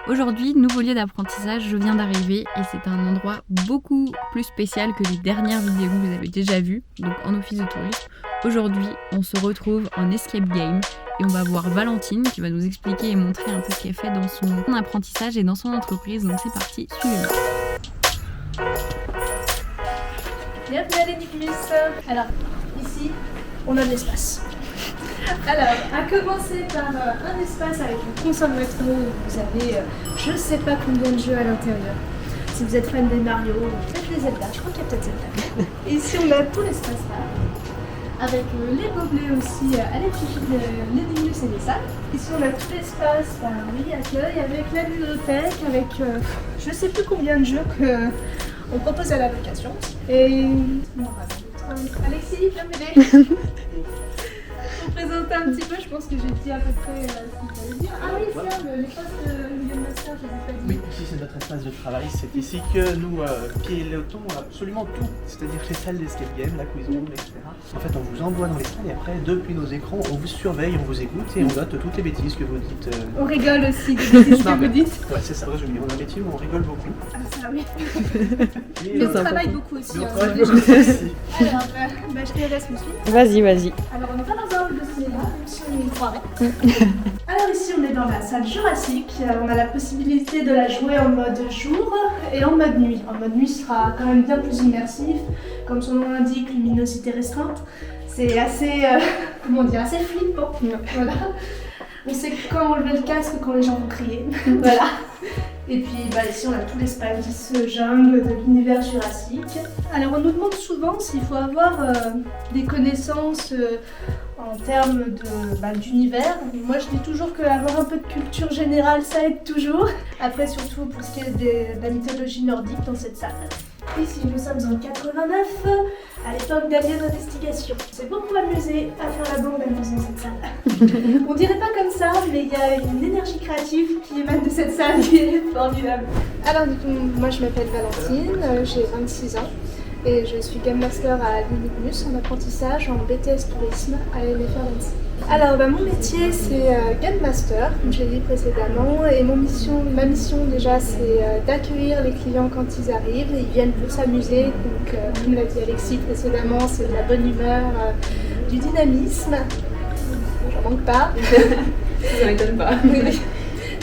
Aujourd'hui, nouveau lieu d'apprentissage, je viens d'arriver et c'est un endroit beaucoup plus spécial que les dernières vidéos que vous avez déjà vues, donc en office de tourisme. Aujourd'hui, on se retrouve en escape game et on va voir Valentine qui va nous expliquer et montrer un peu ce qu'elle fait dans son apprentissage et dans son entreprise. Donc c'est parti, suivez-moi. Bienvenue à l'Enigmus. Alors, ici, on a de l'espace. Alors, à commencer par un espace avec une console rétro où vous avez je ne sais pas combien de jeux à l'intérieur. Si vous êtes fan des Mario, peut-être les Zelda, je crois qu'il y a peut-être Zelda. Et ici, on a tout l'espace là, avec les gobelets aussi à l'effigie de l'Enigmus et des salles. Ici, on a tout l'espace, oui, accueil, avec la bibliothèque, avec je ne sais plus combien de jeux qu'on propose à la location. Et Alexis, viens m'aider. Pour présenter un petit peu, je pense que j'ai dit à peu près ce qu'il fallait dire. Ah oui, voilà. tiens, les postes de Game Master, je ne vous ai pas dit. Oui, ici c'est notre espace de travail. C'est ici que nous pilotons absolument tout. C'est-à-dire les salles d'escape game, la quiz room, etc. En fait, on vous envoie dans les salles et après, depuis nos écrans, on vous surveille, on vous écoute et on note toutes les bêtises que vous dites. On rigole aussi des bêtises que vous dites. Ouais, c'est ça. Résumé, on a un métier où on rigole beaucoup. Ah ça oui. Et, Mais on travaille beaucoup aussi. mais on hein, travaille déjà. beaucoup aussi. Alors, je te laisse me suivre. Vas-y. Alors, on n'est pas dans un hall de cinéma, même si on y croirait. Alors ici, on est dans la salle Jurassic. On a la possibilité de la jouer en mode jour et en mode nuit. En mode nuit sera quand même bien plus immersif. Comme son nom l'indique, luminosité restreinte. C'est assez, assez flippant. Voilà. On sait quand enlever le casque quand les gens vont crier. Voilà. Et puis ici on a tout l'espace jungle de l'univers jurassique. Alors on nous demande souvent s'il faut avoir des connaissances en termes d'univers. Moi je dis toujours qu'avoir un peu de culture générale ça aide toujours. Après surtout pour ce qui est de la mythologie nordique dans cette salle. Ici nous sommes en 89, à l'époque d'Alien Investigation. On s'est beaucoup amusé à faire la bande annonce dans cette salle. On dirait pas comme ça, mais il y a une énergie créative qui émane de cette salle qui est formidable. Alors du coup, moi je m'appelle Valentine, j'ai 26 ans et je suis Game Master à l'Enigmus en apprentissage en BTS Tourisme à l'AMFR d'Annecy. Alors mon métier c'est Game Master, comme je l'ai dit précédemment, et ma mission déjà c'est d'accueillir les clients quand ils arrivent, ils viennent pour s'amuser, donc comme l'a dit Alexis précédemment, c'est de la bonne humeur, du dynamisme, j'en manque pas. Ça m'étonne pas. Oui.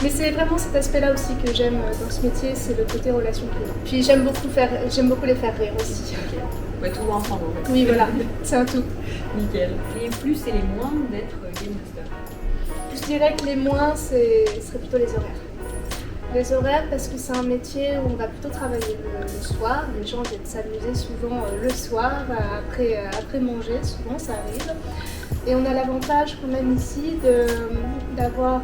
Mais c'est vraiment cet aspect-là aussi que j'aime dans ce métier, c'est le côté relation client. Puis j'aime beaucoup les faire rire aussi. Ok, on va tout voir ensemble en fait. Oui voilà, c'est un tout. Nickel. Les plus et les moins d'être Game Master. Je dirais que les moins, serait plutôt les horaires. Les horaires parce que c'est un métier où on va plutôt travailler le soir. Les gens viennent s'amuser souvent le soir, après manger, souvent ça arrive. Et on a l'avantage quand même ici d'avoir,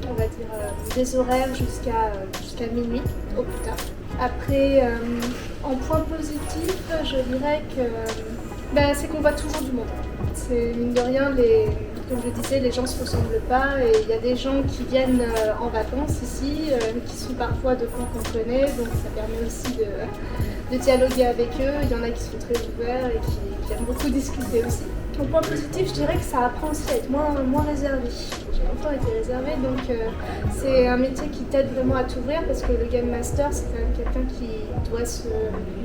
on va dire, des horaires jusqu'à minuit au plus tard. Après, en point positif, je dirais que c'est qu'on voit toujours du monde. C'est mine de rien, comme je disais, les gens ne se ressemblent pas et il y a des gens qui viennent en vacances ici, qui sont parfois de camps qu'on connaît, donc ça permet aussi de dialoguer avec eux. Il y en a qui sont très ouverts et qui aiment beaucoup discuter aussi. Au point positif, je dirais que ça apprend aussi à être moins réservé. J'ai longtemps été réservée, donc c'est un métier qui t'aide vraiment à t'ouvrir parce que le Game Master, c'est quand même quelqu'un qui doit se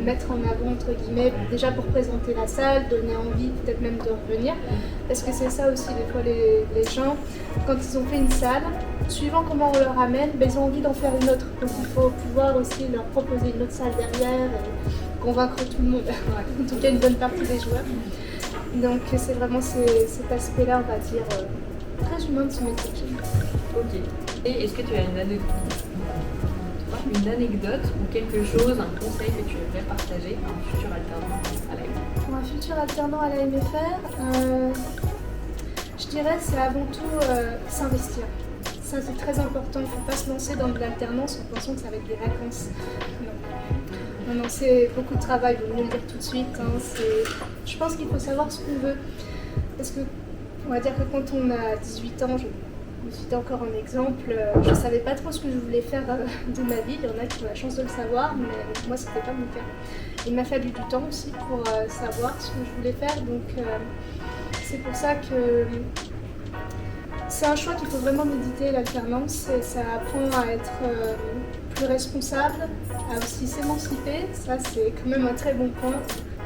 mettre en avant, entre guillemets, déjà pour présenter la salle, donner envie peut-être même de revenir. Parce que c'est ça aussi, des fois, les gens, quand ils ont fait une salle, suivant comment on leur amène, ils ont envie d'en faire une autre. Donc il faut pouvoir aussi leur proposer une autre salle derrière et convaincre tout le monde, en tout cas une bonne partie des joueurs. Donc c'est vraiment cet aspect-là, on va dire, très humain de ce métier. Ok. Et est-ce que tu as une anecdote ou quelque chose, un conseil que tu aimerais partager à un futur alternant à l'AMFR? Pour un futur alternant à l'AMFR, je dirais c'est avant tout s'investir. Ça c'est très important, il ne faut pas se lancer dans de l'alternance en pensant que ça va être des vacances. Non, c'est beaucoup de travail, il vaut mieux le dire tout de suite. Je pense qu'il faut savoir ce qu'on veut. Parce que, on va dire que quand on a 18 ans, je me cite encore un exemple, je ne savais pas trop ce que je voulais faire de ma vie. Il y en a qui ont la chance de le savoir, mais moi, ce n'était pas mon cas. Il m'a fallu du temps aussi pour savoir ce que je voulais faire. Donc, c'est pour ça que C'est un choix qu'il faut vraiment méditer, l'alternance, et ça apprend à être plus responsable, à aussi s'émanciper. Ça, c'est quand même un très bon point.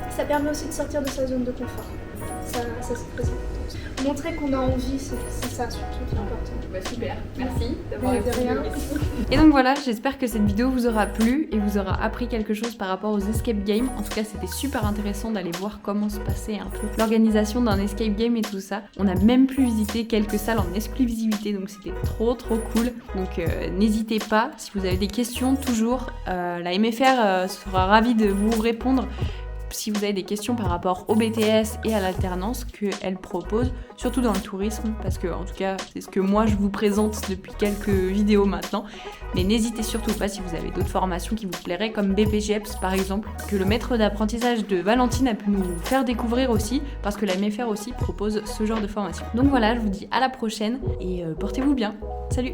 Ça permet aussi de sortir de sa zone de confort. Ça c'est très important. Montrer qu'on a envie, c'est ça surtout qui est important. Bah super, merci d'avoir De rien. Et donc voilà, j'espère que cette vidéo vous aura plu et vous aura appris quelque chose par rapport aux escape games. En tout cas, c'était super intéressant d'aller voir comment se passait un peu l'organisation d'un escape game et tout ça. On a même pu visiter quelques salles en exclusivité, donc c'était trop cool. Donc n'hésitez pas, si vous avez des questions, toujours, la MFR sera ravie de vous répondre. Si vous avez des questions par rapport au BTS et à l'alternance qu'elle propose, surtout dans le tourisme, parce que en tout cas c'est ce que moi je vous présente depuis quelques vidéos maintenant, mais n'hésitez surtout pas si vous avez d'autres formations qui vous plairaient, comme BPGEPS par exemple, que le maître d'apprentissage de Valentine a pu nous faire découvrir aussi, parce que la MFR aussi propose ce genre de formation. Donc voilà, je vous dis à la prochaine et portez-vous bien. Salut!